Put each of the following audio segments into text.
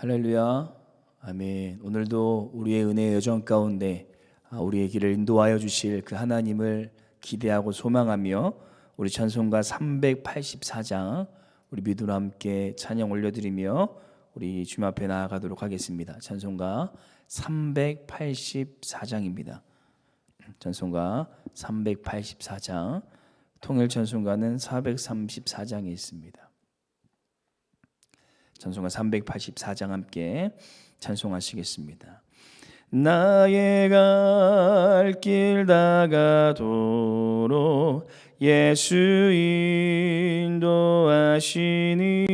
할렐루야. 아멘. 오늘도 우리의 은혜의 여정 가운데 우리의 길을 인도하여 주실 그 하나님을 기대하고 소망하며 우리 찬송가 384장 우리 믿음으로 함께 찬양 올려드리며 우리 주님 앞에 나아가도록 하겠습니다. 찬송가 384장입니다. 찬송가 384장, 통일 찬송가는 434장에 있습니다. 찬송가 384장 함께 찬송하시겠습니다. 나의 갈 길 다가도록 예수 인도하시니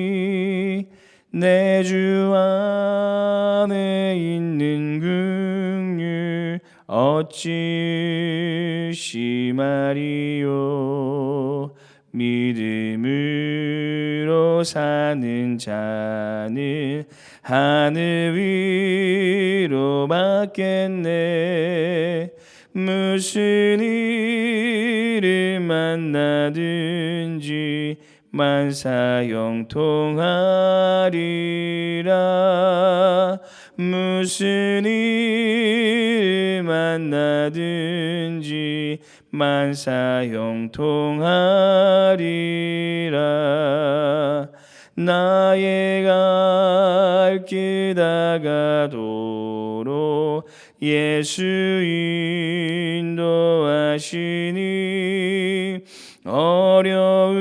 내 주 안에 있는 긍휼 어찌 심하리요. 믿음으로 사는 자는 하늘 위로 받겠네. 무슨 일을 만나든지 만사 형통하리라. 무슨 일을 만나든지 만사 형통하리라. 나의 갈 길 다가도록 예수 인도하시니 어려운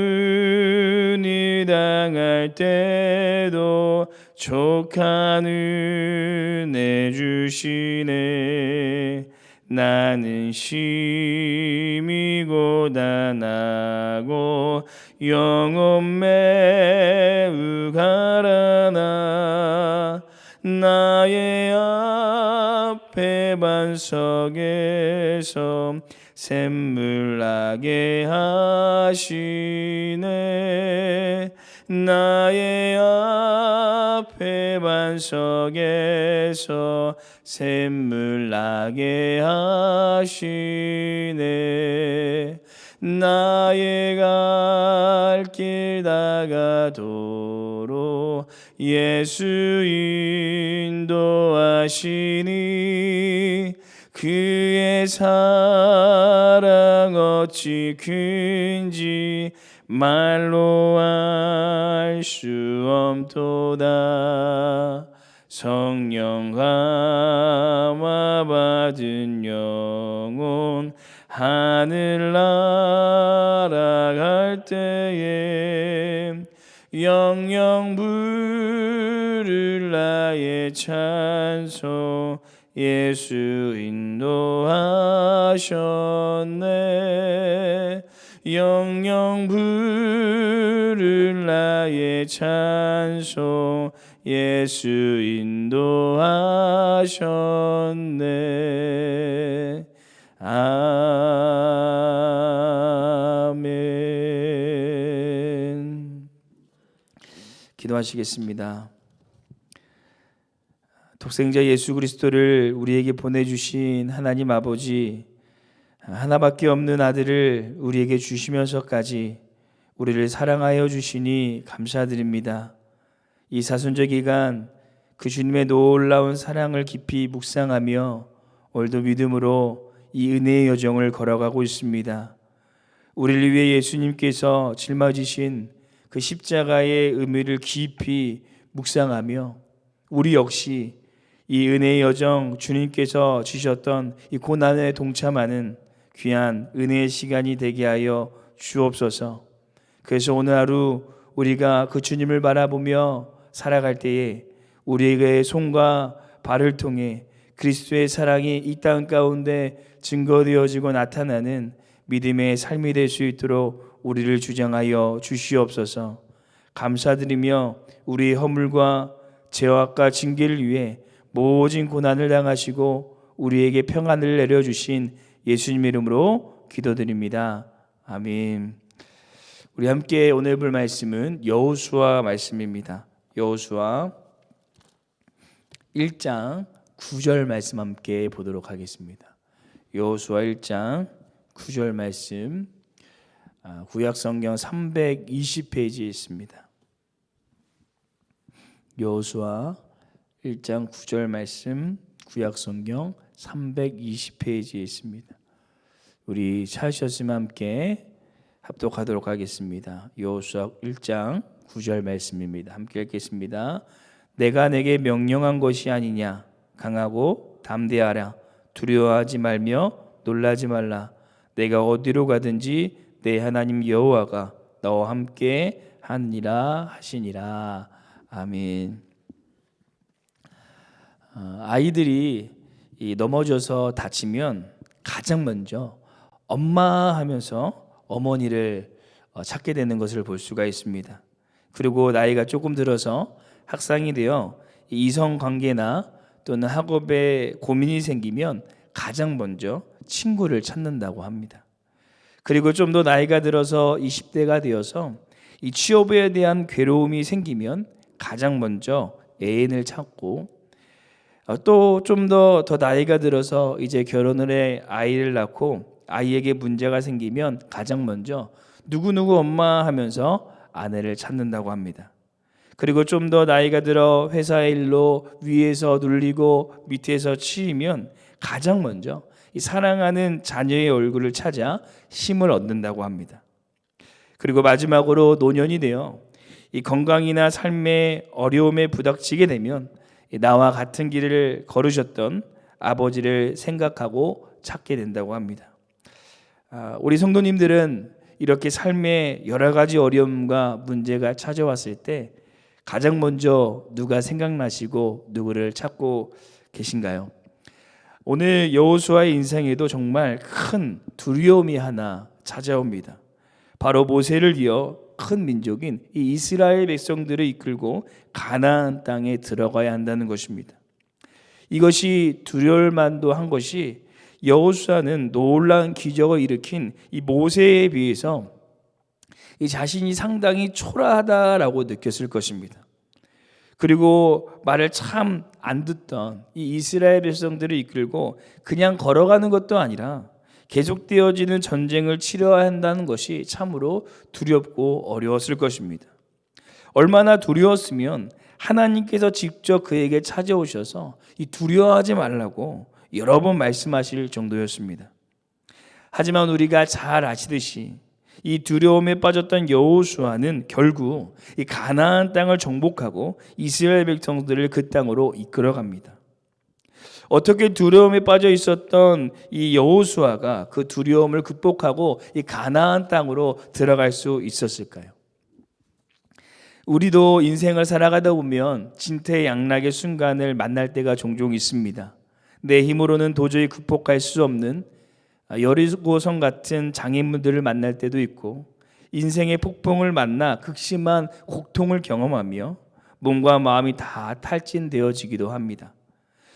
일 당할 때도 족한 은혜 주시네. 나는 심히 고단하고 영혼 매우 가라나 나의 앞에 반석에서 샘물 나게 하시네. 나의 앞에 반석에서 샘물 나게 하시네. 나의 갈 길 다가도록 예수 인도하시니 그의 사랑 어찌 큰지 말로 알 수 없도다. 성령 감화 받은 영혼 하늘 날아갈 때에 영영 부를 나의 찬송 예수 인도하셨네. 영영 부를 나의 찬송 예수 인도하셨네. 아멘. 기도하시겠습니다. 독생자 예수 그리스도를 우리에게 보내주신 하나님 아버지, 하나밖에 없는 아들을 우리에게 주시면서까지 우리를 사랑하여 주시니 감사드립니다. 이 사순절 기간 그 주님의 놀라운 사랑을 깊이 묵상하며 오늘도 믿음으로 이 은혜의 여정을 걸어가고 있습니다. 우리를 위해 예수님께서 짊어지신 그 십자가의 의미를 깊이 묵상하며 우리 역시 이 은혜의 여정, 주님께서 주셨던 이 고난에 동참하는 귀한 은혜의 시간이 되게 하여 주옵소서. 그래서 오늘 하루 우리가 그 주님을 바라보며 살아갈 때에 우리에게 손과 발을 통해 그리스도의 사랑이 이 땅 가운데 증거되어지고 나타나는 믿음의 삶이 될 수 있도록 우리를 주장하여 주시옵소서. 감사드리며 우리의 허물과 죄악과 징계를 위해 모진 고난을 당하시고 우리에게 평안을 내려주신 예수님의 이름으로 기도드립니다. 아멘. 우리 함께 오늘 볼 말씀은 여호수아 말씀입니다. 여호수아 1장 9절 말씀 함께 보도록 하겠습니다. 여호수아 1장 9절 말씀, 구약성경 320페이지에 있습니다. 여호수아 1장 9절 말씀 구약성경 320페이지에 있습니다. 우리 찾으셨으면 함께 합독하도록 하겠습니다. 여호수아 1장 9절 말씀입니다. 함께 읽겠습니다. 내가 내게 명령한 것이 아니냐. 강하고 담대하라. 두려워하지 말며 놀라지 말라. 내가 어디로 가든지 내 하나님 여호와가 너와 함께 하니라 하시니라. 아멘. 아이들이 넘어져서 다치면 가장 먼저 엄마 하면서 어머니를 찾게 되는 것을 볼 수가 있습니다. 그리고 나이가 조금 들어서 학생이 되어 이성관계나 또는 학업에 고민이 생기면 가장 먼저 친구를 찾는다고 합니다. 그리고 좀 더 나이가 들어서 20대가 되어서 이 취업에 대한 괴로움이 생기면 가장 먼저 애인을 찾고, 또 좀 더 나이가 들어서 이제 결혼을 해 아이를 낳고 아이에게 문제가 생기면 가장 먼저 누구누구 엄마 하면서 아내를 찾는다고 합니다. 그리고 좀 더 나이가 들어 회사의 일로 위에서 눌리고 밑에서 치이면 가장 먼저 이 사랑하는 자녀의 얼굴을 찾아 힘을 얻는다고 합니다. 그리고 마지막으로 노년이 되어 이 건강이나 삶의 어려움에 부닥치게 되면 나와 같은 길을 걸으셨던 아버지를 생각하고 찾게 된다고 합니다. 우리 성도님들은 이렇게 삶의 여러 가지 어려움과 문제가 찾아왔을 때 가장 먼저 누가 생각나시고 누구를 찾고 계신가요? 오늘 여호수아의 인생에도 정말 큰 두려움이 하나 찾아옵니다. 바로 모세를 이어 큰 민족인 이 이스라엘 백성들을 이끌고 가나안 땅에 들어가야 한다는 것입니다. 이것이 두려울 만도 한 것이 여호수아는 놀라운 기적을 일으킨 이 모세에 비해서 이 자신이 상당히 초라하다라고 느꼈을 것입니다. 그리고 말을 참 안 듣던 이 이스라엘 백성들을 이끌고 그냥 걸어가는 것도 아니라 계속되어지는 전쟁을 치러야 한다는 것이 참으로 두렵고 어려웠을 것입니다. 얼마나 두려웠으면 하나님께서 직접 그에게 찾아오셔서 이 두려워하지 말라고 여러 번 말씀하실 정도였습니다. 하지만 우리가 잘 아시듯이 이 두려움에 빠졌던 여호수아는 결국 이 가나안 땅을 정복하고 이스라엘 백성들을 그 땅으로 이끌어갑니다. 어떻게 두려움에 빠져 있었던 이 여호수아가 그 두려움을 극복하고 이 가나안 땅으로 들어갈 수 있었을까요? 우리도 인생을 살아가다 보면 진퇴양락의 순간을 만날 때가 종종 있습니다. 내 힘으로는 도저히 극복할 수 없는 여리고성 같은 장애물들을 만날 때도 있고, 인생의 폭풍을 만나 극심한 고통을 경험하며 몸과 마음이 다 탈진되어지기도 합니다.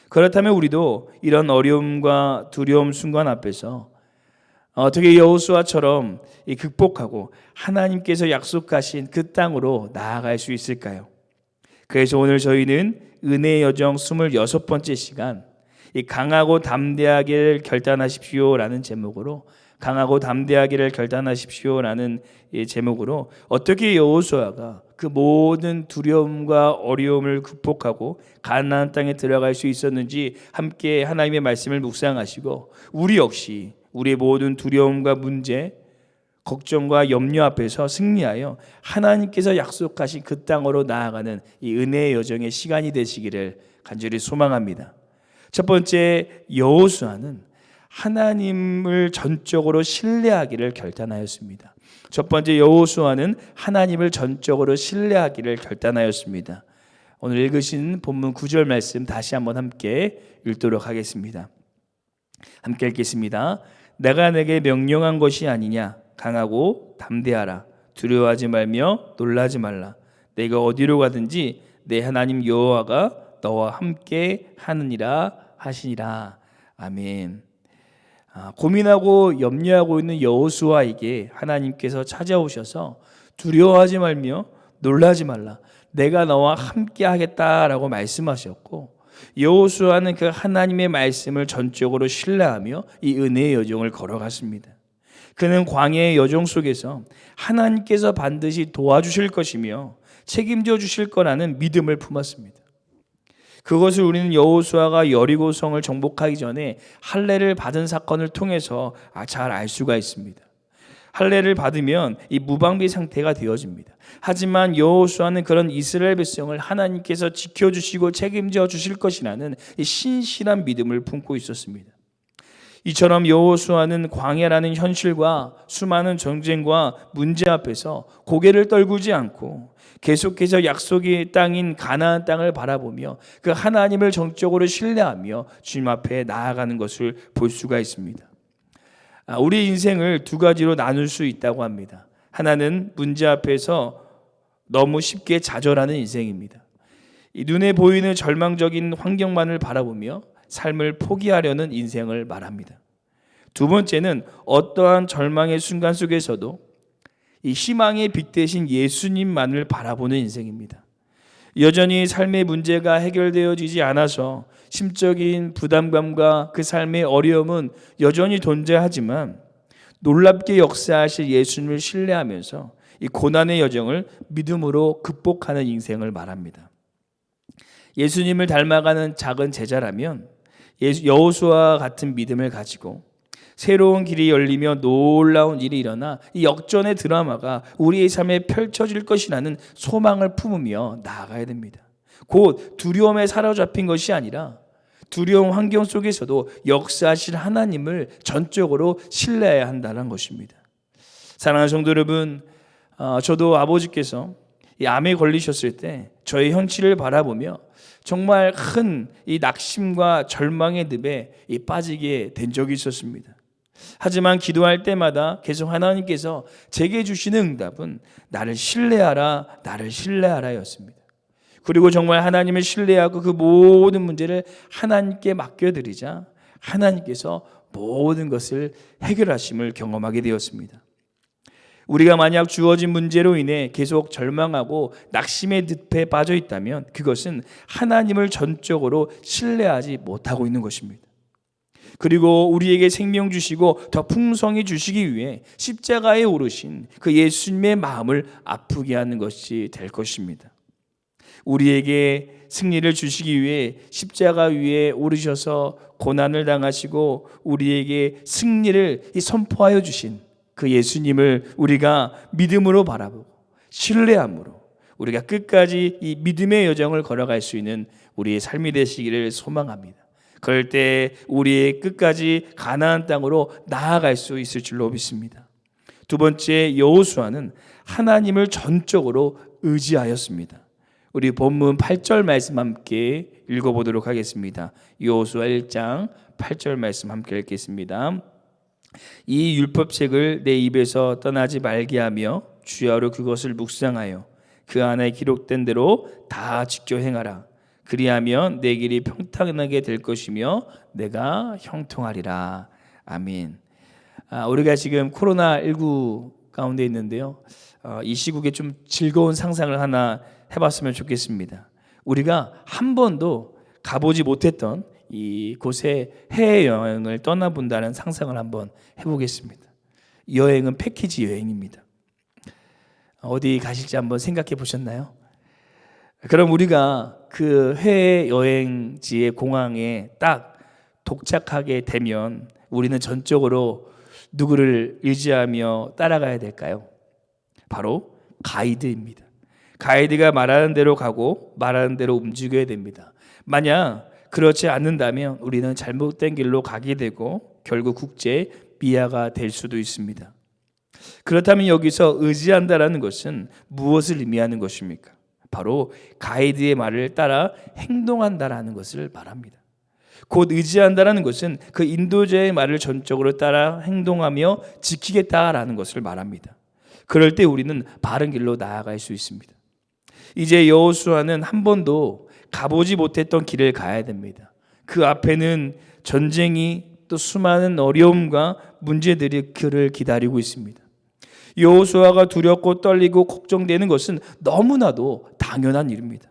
그렇다면 우리도 이런 어려움과 두려움 순간 앞에서 어떻게 여호수아처럼 극복하고 하나님께서 약속하신 그 땅으로 나아갈 수 있을까요? 그래서 오늘 저희는 은혜의 여정 26번째 시간, 이 강하고 담대하기를 결단하십시오라는 제목으로, 강하고 담대하기를 결단하십시오라는 이 제목으로 어떻게 여호수아가 그 모든 두려움과 어려움을 극복하고 가나안 땅에 들어갈 수 있었는지 함께 하나님의 말씀을 묵상하시고, 우리 역시 우리의 모든 두려움과 문제, 걱정과 염려 앞에서 승리하여 하나님께서 약속하신 그 땅으로 나아가는 이 은혜의 여정의 시간이 되시기를 간절히 소망합니다. 첫 번째, 여호수아는 하나님을 전적으로 신뢰하기를 결단하였습니다. 첫 번째, 여호수아는 하나님을 전적으로 신뢰하기를 결단하였습니다. 오늘 읽으신 본문 9절 말씀 다시 한번 함께 읽도록 하겠습니다. 함께 읽겠습니다. 내가 내게 명령한 것이 아니냐. 강하고 담대하라. 두려워하지 말며 놀라지 말라. 내가 어디로 가든지 내 하나님 여호와가 너와 함께 하느니라 하시니라. 아멘. 고민하고 염려하고 있는 여호수아에게 하나님께서 찾아오셔서 두려워하지 말며 놀라지 말라. 내가 너와 함께 하겠다라고 말씀하셨고, 여호수아는 그 하나님의 말씀을 전적으로 신뢰하며 이 은혜의 여정을 걸어갔습니다. 그는 광야의 여정 속에서 하나님께서 반드시 도와주실 것이며 책임져 주실 거라는 믿음을 품었습니다. 그것을 우리는 여호수아가 여리고성을 정복하기 전에 할례를 받은 사건을 통해서 잘 알 수가 있습니다. 할례를 받으면 이 무방비 상태가 되어집니다. 하지만 여호수아는 그런 이스라엘 백성을 하나님께서 지켜주시고 책임져 주실 것이라는 이 신실한 믿음을 품고 있었습니다. 이처럼 여호수아는 광야라는 현실과 수많은 전쟁과 문제 앞에서 고개를 떨구지 않고 계속해서 약속의 땅인 가나안 땅을 바라보며 그 하나님을 정적으로 신뢰하며 주님 앞에 나아가는 것을 볼 수가 있습니다. 우리 인생을 두 가지로 나눌 수 있다고 합니다. 하나는 문제 앞에서 너무 쉽게 좌절하는 인생입니다. 이 눈에 보이는 절망적인 환경만을 바라보며 삶을 포기하려는 인생을 말합니다. 두 번째는 어떠한 절망의 순간 속에서도 이 희망의 빛 대신 예수님만을 바라보는 인생입니다. 여전히 삶의 문제가 해결되어지지 않아서 심적인 부담감과 그 삶의 어려움은 여전히 존재하지만 놀랍게 역사하실 예수님을 신뢰하면서 이 고난의 여정을 믿음으로 극복하는 인생을 말합니다. 예수님을 닮아가는 작은 제자라면 여호수아와 같은 믿음을 가지고 새로운 길이 열리며 놀라운 일이 일어나 이 역전의 드라마가 우리의 삶에 펼쳐질 것이라는 소망을 품으며 나아가야 됩니다. 곧 두려움에 사로잡힌 것이 아니라 두려운 환경 속에서도 역사하실 하나님을 전적으로 신뢰해야 한다는 것입니다. 사랑하는 성도 여러분, 저도 아버지께서 이 암에 걸리셨을 때 저의 현실을 바라보며 정말 큰 이 낙심과 절망의 늪에 빠지게 된 적이 있었습니다. 하지만 기도할 때마다 계속 하나님께서 제게 주시는 응답은 나를 신뢰하라, 나를 신뢰하라 였습니다. 그리고 정말 하나님을 신뢰하고 그 모든 문제를 하나님께 맡겨드리자 하나님께서 모든 것을 해결하심을 경험하게 되었습니다. 우리가 만약 주어진 문제로 인해 계속 절망하고 낙심의 늪에 빠져 있다면 그것은 하나님을 전적으로 신뢰하지 못하고 있는 것입니다. 그리고 우리에게 생명 주시고 더 풍성히 주시기 위해 십자가에 오르신 그 예수님의 마음을 아프게 하는 것이 될 것입니다. 우리에게 승리를 주시기 위해 십자가 위에 오르셔서 고난을 당하시고 우리에게 승리를 선포하여 주신 그 예수님을 우리가 믿음으로 바라보고 신뢰함으로 우리가 끝까지 이 믿음의 여정을 걸어갈 수 있는 우리의 삶이 되시기를 소망합니다. 그럴 때 우리의 끝까지 가나안 땅으로 나아갈 수 있을 줄로 믿습니다. 두 번째, 여호수아는 하나님을 전적으로 의지하였습니다. 우리 본문 8절 말씀 함께 읽어보도록 하겠습니다. 여호수아 1장 8절 말씀 함께 읽겠습니다. 이 율법책을 내 입에서 떠나지 말게 하며 주야로 그것을 묵상하여 그 안에 기록된 대로 다 지켜 행하라. 그리하면 내 길이 평탄하게 될 것이며 내가 형통하리라. 아멘. 우리가 지금 코로나19 가운데 있는데요. 이 시국에 좀 즐거운 상상을 하나 해봤으면 좋겠습니다. 우리가 한 번도 가보지 못했던 이곳에 해외여행을 떠나본다는 상상을 한번 해보겠습니다. 여행은 패키지 여행입니다. 어디 가실지 한번 생각해 보셨나요? 그럼 우리가 그 해외여행지의 공항에 딱 도착하게 되면 우리는 전적으로 누구를 의지하며 따라가야 될까요? 바로 가이드입니다. 가이드가 말하는 대로 가고 말하는 대로 움직여야 됩니다. 만약 그렇지 않는다면 우리는 잘못된 길로 가게 되고 결국 국제 미아가 될 수도 있습니다. 그렇다면 여기서 의지한다라는 것은 무엇을 의미하는 것입니까? 바로 가이드의 말을 따라 행동한다라는 것을 말합니다. 곧 의지한다라는 것은 그 인도자의 말을 전적으로 따라 행동하며 지키겠다라는 것을 말합니다. 그럴 때 우리는 바른 길로 나아갈 수 있습니다. 이제 여호수아는 한 번도 가보지 못했던 길을 가야 됩니다. 그 앞에는 전쟁이 또 수많은 어려움과 문제들이 그를 기다리고 있습니다. 여호수아가 두렵고 떨리고 걱정되는 것은 너무나도 당연한 일입니다.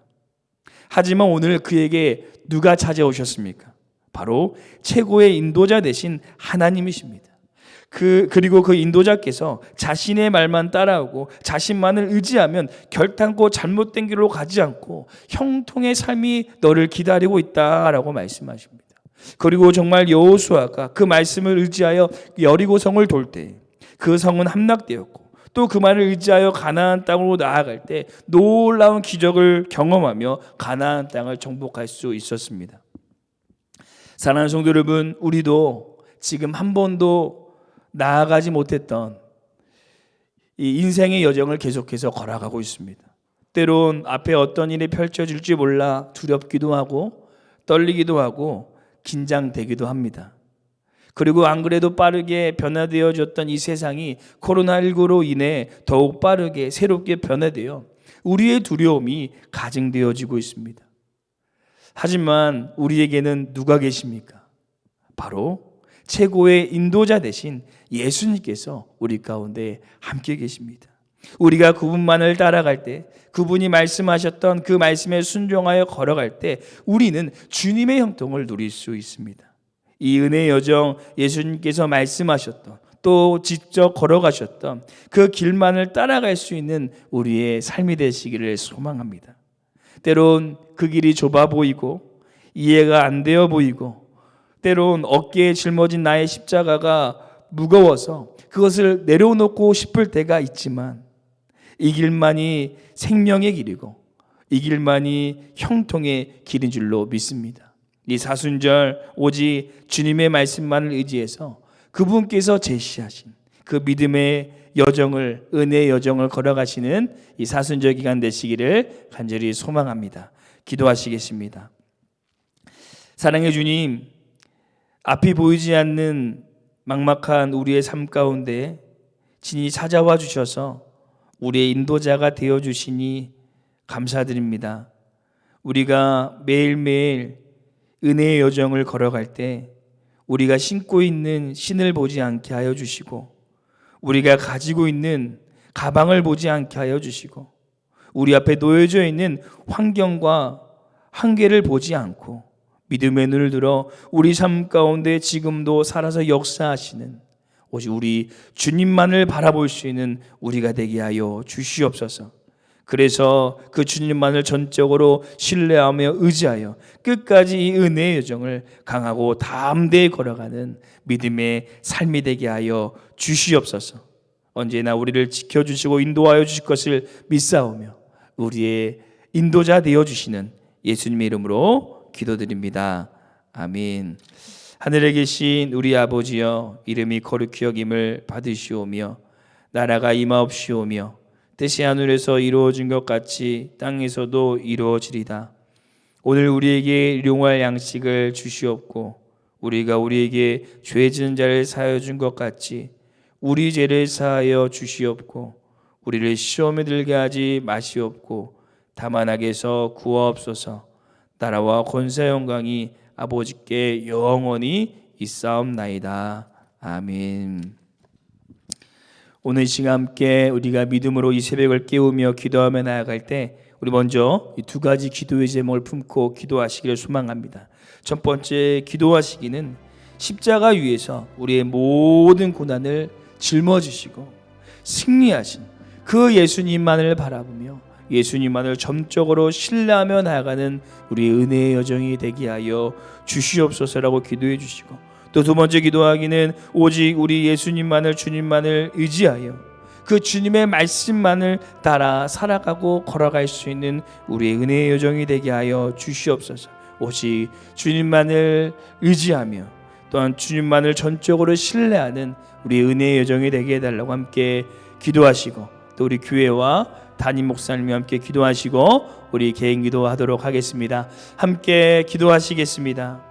하지만 오늘 그에게 누가 찾아오셨습니까? 바로 최고의 인도자 되신 하나님이십니다. 그리고 그 인도자께서 자신의 말만 따라오고 자신만을 의지하면 결단코 잘못된 길로 가지 않고 형통의 삶이 너를 기다리고 있다라고 말씀하십니다. 그리고 정말 여호수아가 그 말씀을 의지하여 여리고성을 돌 때 그 성은 함락되었고, 또 그 말을 의지하여 가나안 땅으로 나아갈 때 놀라운 기적을 경험하며 가나안 땅을 정복할 수 있었습니다. 사랑하는 성도 여러분, 우리도 지금 한 번도 나아가지 못했던 이 인생의 여정을 계속해서 걸어가고 있습니다. 때론 앞에 어떤 일이 펼쳐질지 몰라 두렵기도 하고 떨리기도 하고 긴장되기도 합니다. 그리고 안 그래도 빠르게 변화되어졌던 이 세상이 코로나19로 인해 더욱 빠르게 새롭게 변화되어 우리의 두려움이 가증되어지고 있습니다. 하지만 우리에게는 누가 계십니까? 바로 최고의 인도자 되신 예수님께서 우리 가운데 함께 계십니다. 우리가 그분만을 따라갈 때, 그분이 말씀하셨던 그 말씀에 순종하여 걸어갈 때 우리는 주님의 형통을 누릴 수 있습니다. 이 은혜의 여정, 예수님께서 말씀하셨던, 또 직접 걸어가셨던 그 길만을 따라갈 수 있는 우리의 삶이 되시기를 소망합니다. 때론 그 길이 좁아 보이고 이해가 안 되어 보이고, 때론 어깨에 짊어진 나의 십자가가 무거워서 그것을 내려놓고 싶을 때가 있지만, 이 길만이 생명의 길이고 이 길만이 형통의 길인 줄로 믿습니다. 이 사순절 오직 주님의 말씀만을 의지해서 그분께서 제시하신 그 믿음의 여정을, 은혜의 여정을 걸어가시는 이 사순절 기간 되시기를 간절히 소망합니다. 기도하시겠습니다. 사랑의 주님, 앞이 보이지 않는 막막한 우리의 삶 가운데 진히 찾아와 주셔서 우리의 인도자가 되어 주시니 감사드립니다. 우리가 매일매일 은혜의 여정을 걸어갈 때 우리가 신고 있는 신을 보지 않게 하여 주시고, 우리가 가지고 있는 가방을 보지 않게 하여 주시고, 우리 앞에 놓여져 있는 환경과 한계를 보지 않고 믿음의 눈을 들어 우리 삶 가운데 지금도 살아서 역사하시는 오직 우리 주님만을 바라볼 수 있는 우리가 되게 하여 주시옵소서. 그래서 그 주님만을 전적으로 신뢰하며 의지하여 끝까지 이 은혜의 여정을 강하고 담대히 걸어가는 믿음의 삶이 되게 하여 주시옵소서. 언제나 우리를 지켜주시고 인도하여 주실 것을 믿사오며 우리의 인도자 되어주시는 예수님의 이름으로 기도드립니다. 아멘. 하늘에 계신 우리 아버지여, 이름이 거룩히 여김을 받으시오며 나라가 임하옵시오며 뜻이 하늘에서 이루어진 것 같이 땅에서도 이루어지리다. 오늘 우리에게 일용할 양식을 주시옵고 우리가 우리에게 죄 지은 자를 사하여 준 것 같이 우리 죄를 사하여 주시옵고 우리를 시험에 들게 하지 마시옵고 다만 악에서 구하옵소서. 나라와 권세 영광이 아버지께 영원히 있사옵나이다. 아멘. 오늘 이 시간 함께 우리가 믿음으로 이 새벽을 깨우며 기도하며 나아갈 때 우리 먼저 이 두 가지 기도의 제목을 품고 기도하시기를 소망합니다. 첫 번째 기도하시기는 십자가 위에서 우리의 모든 고난을 짊어지시고 승리하신 그 예수님만을 바라보며 예수님만을 점적으로 신뢰하며 나아가는 우리의 은혜의 여정이 되게 하여 주시옵소서라고 기도해 주시고, 또 두 번째 기도하기는 오직 우리 예수님만을, 주님만을 의지하여 그 주님의 말씀만을 따라 살아가고 걸어갈 수 있는 우리의 은혜의 여정이 되게 하여 주시옵소서. 오직 주님만을 의지하며 또한 주님만을 전적으로 신뢰하는 우리의 은혜의 여정이 되게 해달라고 함께 기도하시고, 또 우리 교회와 담임 목사님과 함께 기도하시고 우리 개인 기도하도록 하겠습니다. 함께 기도하시겠습니다.